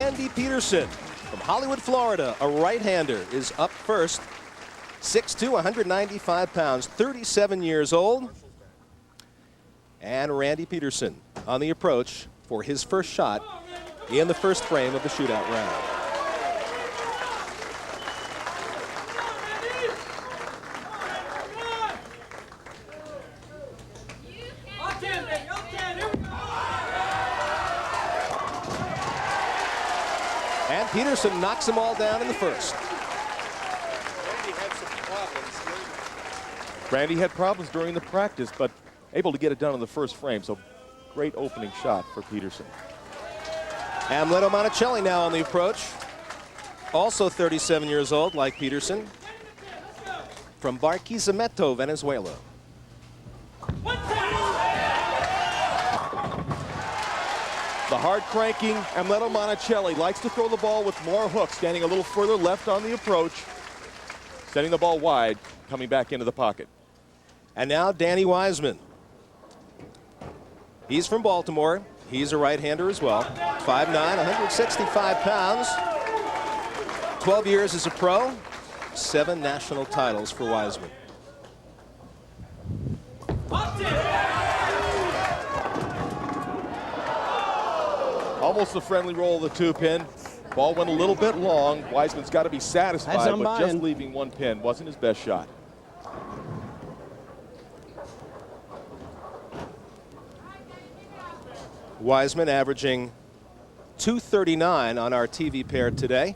Randy-Pedersen from Hollywood, Florida, a right-hander, is up first. 6'2", 195 pounds, 37 years old. And Randy-Pedersen on the approach for his first shot in the first frame of the shootout round. And Pedersen knocks them all down in the first. Randy had problems during the practice, but able to get it done in the first frame. So great opening shot for Pedersen. Amleto Monacelli now on the approach. Also 37 years old, like Pedersen. From Barquisimeto, Venezuela. The hard cranking Amleto Monacelli likes to throw the ball with more hooks, standing a little further left on the approach, sending the ball wide, coming back into the pocket. And now Danny Wiseman. He's from Baltimore. He's a right-hander as well. 5'9", 165 pounds. 12 years as a pro. 7 national titles for Wiseman. Almost a friendly roll of the 2-pin. Ball went a little bit long. Wiseman's got to be satisfied, but just leaving 1 pin wasn't his best shot. Wiseman averaging 239 on our TV pair today.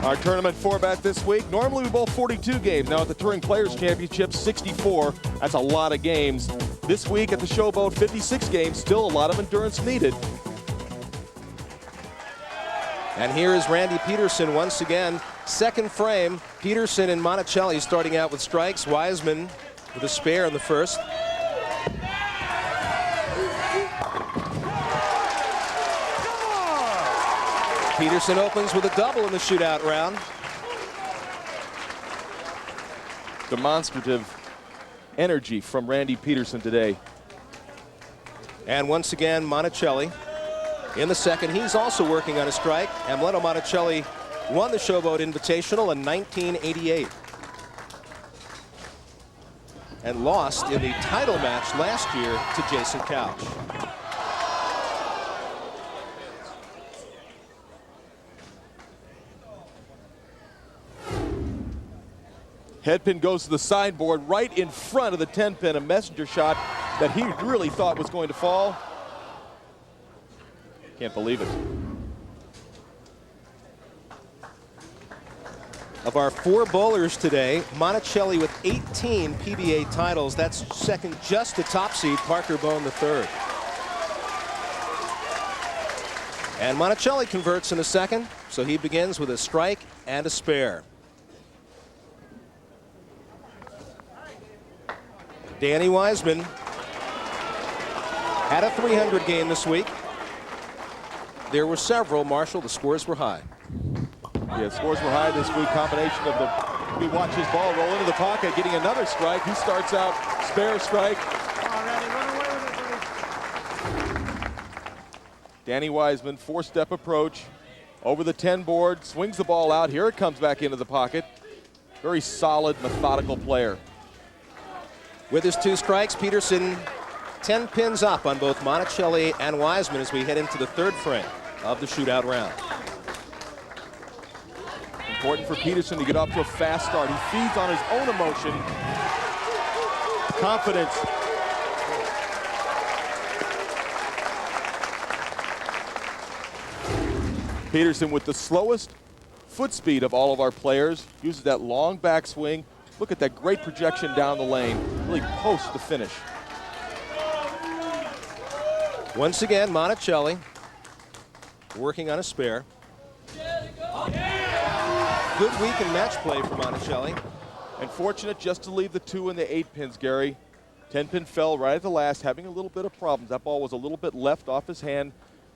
Our tournament format this week. Normally we bowl 42 games. Now at the Touring Players Championship, 64. That's a lot of games. This week at the Showboat, 56 games. Still a lot of endurance needed. And here is Randy-Pedersen once again. Second frame, Pedersen and Monacelli starting out with strikes. Wiseman with a spare in the first. Pedersen opens with a double in the shootout round. Demonstrative energy from Randy-Pedersen today. And once again, Monacelli in the second. He's also working on a strike. Amleto Monacelli won the Showboat Invitational in 1988 and lost in the title match last year to Jason Couch. Headpin goes to the sideboard right in front of the 10-pin, a messenger shot that he really thought was going to fall. Can't believe it. Of our 4 bowlers today, Monacelli with 18 PBA titles. That's second just to top seed Parker Bone III. And Monacelli converts in the second, so he begins with a strike and a spare. Danny Wiseman had a 300 game this week. There were several. Marshall, the scores were high. Yeah, scores were high this week. Combination of the, we watch his ball roll into the pocket, getting another strike. He starts out spare strike. Danny Wiseman, 4-step approach over the 10 board, swings the ball out. Here it comes back into the pocket. Very solid, methodical player. With his 2 strikes, Pedersen 10 pins up on both Monacelli and Wiseman as we head into the third frame of the shootout round. Important for Pedersen to get off to a fast start. He feeds on his own emotion. Confidence. Pedersen with the slowest foot speed of all of our players. Uses that long backswing. Look at that great projection down the lane. Really posts the finish. Once again, Monacelli working on a spare. Good week in match play for Monacelli. And fortunate just to leave the 2 and the 8 pins, Gary. 10-pin fell right at the last, having a little bit of problems. That ball was a little bit left off his hand.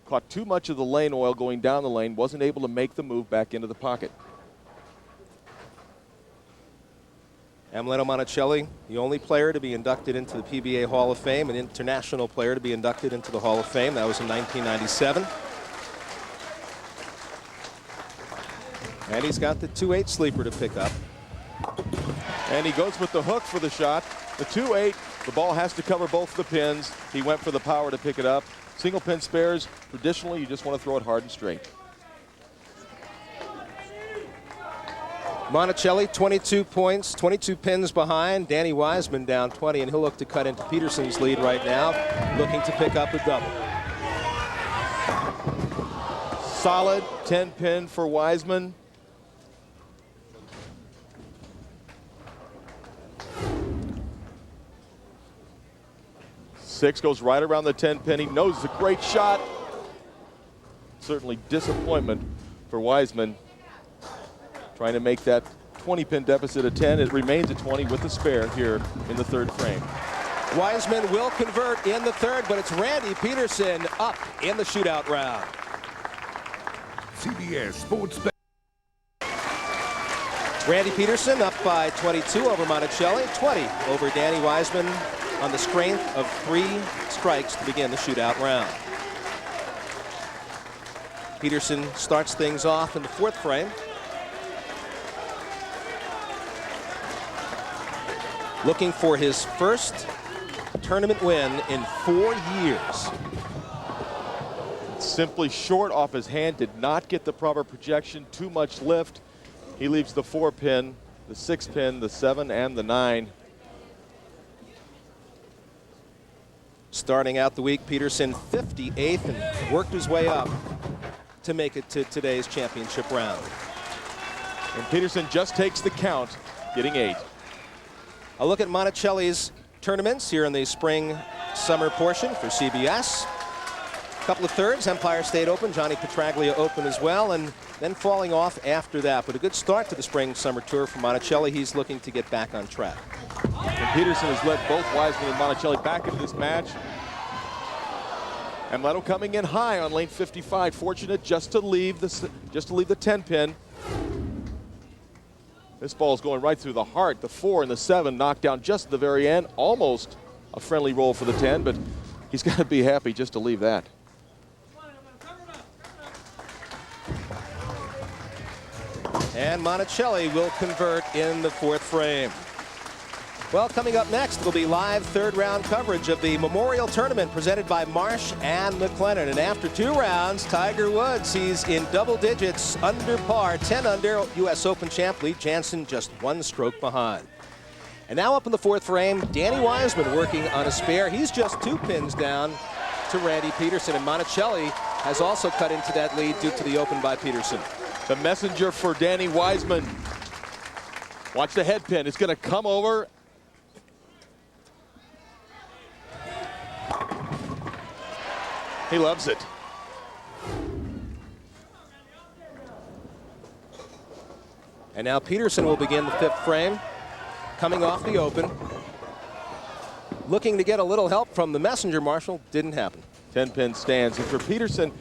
Caught too much of the lane oil going down the lane. Wasn't able to make the move back into the pocket. Amleto Monacelli, the only player to be inducted into the PBA Hall of Fame, an international player to be inducted into the Hall of Fame. That was in 1997. And he's got the 2-8 sleeper to pick up. And he goes with the hook for the shot. The 2-8, the ball has to cover both the pins. He went for the power to pick it up. Single pin spares, traditionally you just want to throw it hard and straight. Monacelli, 22 points, 22 pins behind. Danny Wiseman down 20, and he'll look to cut into Pedersen's lead right now, looking to pick up a double. Solid 10-pin for Wiseman. Six goes right around the 10-pin. He knows it's a great shot. Certainly disappointment for Wiseman. Trying to make that 20-pin deficit a 10. It remains a 20 with the spare here in the third frame. Wiseman will convert in the third, but it's Randy-Pedersen up in the shootout round. CBS Sports. Randy-Pedersen up by 22 over Monacelli, 20 over Danny Wiseman on the strength of 3 strikes to begin the shootout round. Pedersen starts things off in the fourth frame. Looking for his first tournament win in 4 years. Simply short off his hand, did not get the proper projection, too much lift. He leaves the 4-pin, the 6-pin, the 7, and the 9. Starting out the week, Pedersen 58th and worked his way up to make it to today's championship round. And Pedersen just takes the count, getting 8. A look at Monacelli's tournaments here in the spring-summer portion for CBS. A couple of thirds, Empire State Open, Johnny Petraglia Open as well, and then falling off after that. But a good start to the spring-summer tour for Monacelli. He's looking to get back on track. And Pedersen has led both Wiseman and Monacelli back into this match. Amleto coming in high on lane 55, fortunate just to leave the 10-pin. This ball is going right through the heart. The 4 and the 7 knocked down just at the very end. Almost a friendly roll for the 10, but he's got to be happy just to leave that. And Monacelli will convert in the fourth frame. Well, coming up next, it'll be live third-round coverage of the Memorial Tournament presented by Marsh and McLennan. And after 2 rounds, Tiger Woods, he's in double digits, under par, 10 under. U.S. Open champ Lee Janzen just 1 stroke behind. And now up in the fourth frame, Danny Wiseman working on a spare. He's just 2 pins down to Randy-Pedersen, and Monacelli has also cut into that lead due to the open by Pedersen. The messenger for Danny Wiseman. Watch the head pin. It's going to come over. He loves it. And now Pedersen will begin the 5th frame, coming off the open. Looking to get a little help from the messenger, Marshall. Didn't happen. 10-pin stands. And for Pedersen,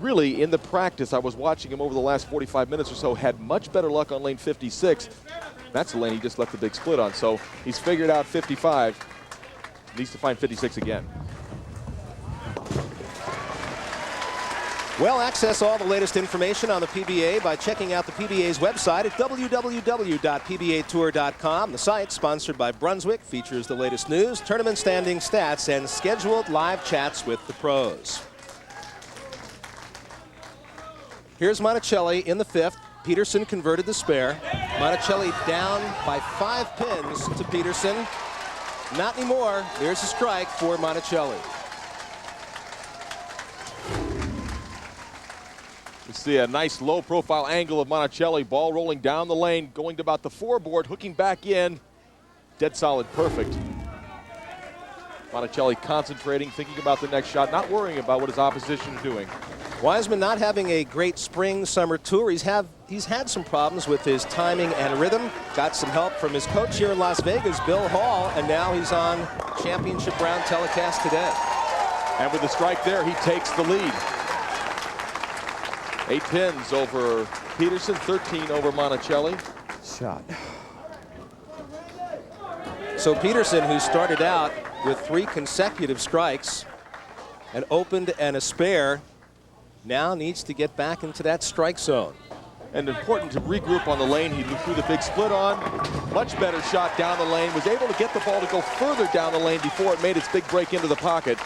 really in the practice, I was watching him over the last 45 minutes or so, had much better luck on lane 56. That's the lane he just left the big split on. So he's figured out 55. Needs to find 56 again. Well, access all the latest information on the PBA by checking out the PBA's website at www.pbatour.com. The site, sponsored by Brunswick, features the latest news, tournament standing stats, and scheduled live chats with the pros. Here's Monacelli in the 5th. Pedersen converted the spare. Monacelli down by 5 pins to Pedersen. Not anymore. There's a strike for Monacelli. You see a nice low-profile angle of Monacelli. Ball rolling down the lane, going to about the 4 board, hooking back in. Dead solid, perfect. Monacelli concentrating, thinking about the next shot, not worrying about what his opposition is doing. Wiseman not having a great spring-summer tour. He's had some problems with his timing and rhythm. Got some help from his coach here in Las Vegas, Bill Hall, and now he's on championship round telecast today. And with the strike there, he takes the lead. 8 pins over Pedersen, 13 over Monacelli. Shot. So Pedersen, who started out with 3 consecutive strikes, an opened and a spare, now needs to get back into that strike zone. And important to regroup on the lane. He threw the big split on. Much better shot down the lane. Was able to get the ball to go further down the lane before it made its big break into the pocket.